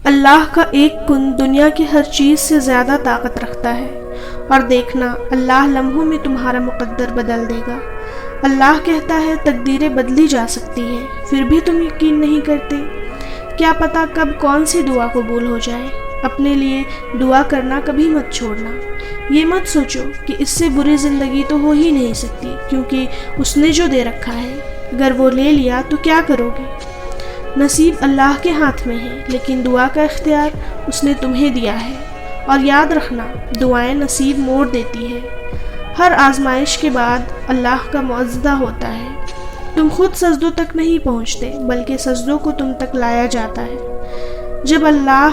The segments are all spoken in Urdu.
اللہ کا ایک کن دنیا کی ہر چیز سے زیادہ طاقت رکھتا ہے، اور دیکھنا اللہ لمحوں میں تمہارا مقدر بدل دے گا۔ اللہ کہتا ہے تقدیریں بدلی جا سکتی ہیں، پھر بھی تم یقین نہیں کرتے۔ کیا پتہ کب کون سی دعا قبول ہو جائے۔ اپنے لیے دعا کرنا کبھی مت چھوڑنا۔ یہ مت سوچو کہ اس سے بری زندگی تو ہو ہی نہیں سکتی، کیونکہ اس نے جو دے رکھا ہے اگر وہ لے لیا تو کیا کرو گے۔ نصیب اللہ کے ہاتھ میں ہے، لیکن دعا کا اختیار اس نے تمہیں دیا ہے۔ اور یاد رکھنا، دعائیں نصیب موڑ دیتی ہے۔ ہر آزمائش کے بعد اللہ کا معاوضہ ہوتا ہے۔ تم خود سجدوں تک نہیں پہنچتے، بلکہ سجدوں کو تم تک لایا جاتا ہے۔ جب اللہ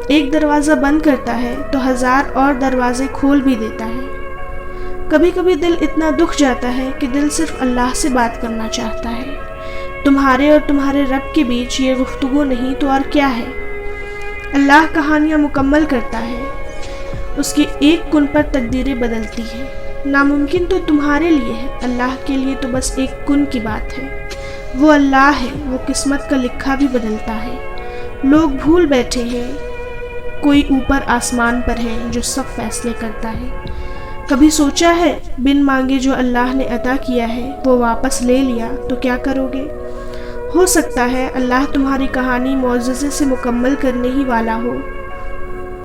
ایک دروازہ بند کرتا ہے تو ہزار اور دروازے کھول بھی دیتا ہے۔ کبھی کبھی دل اتنا دکھ جاتا ہے کہ دل صرف اللہ سے بات کرنا چاہتا ہے۔ تمہارے اور تمہارے رب کے بیچ یہ گفتگو نہیں تو اور کیا ہے۔ اللہ کہانیاں مکمل کرتا ہے، اس کے ایک کن پر تقدیریں بدلتی ہے۔ ناممکن تو تمہارے لیے ہے، اللہ کے لیے تو بس ایک کن کی بات ہے۔ وہ اللہ ہے، وہ قسمت کا لکھا بھی بدلتا ہے۔ لوگ بھول بیٹھے ہیں کوئی اوپر آسمان پر ہے جو سب فیصلے کرتا ہے۔ کبھی سوچا ہے بن مانگے جو اللہ نے عطا کیا ہے وہ واپس لے لیا تو کیا کرو گے؟ ہو سکتا ہے اللہ تمہاری کہانی معجزے سے مکمل کرنے ہی والا ہو۔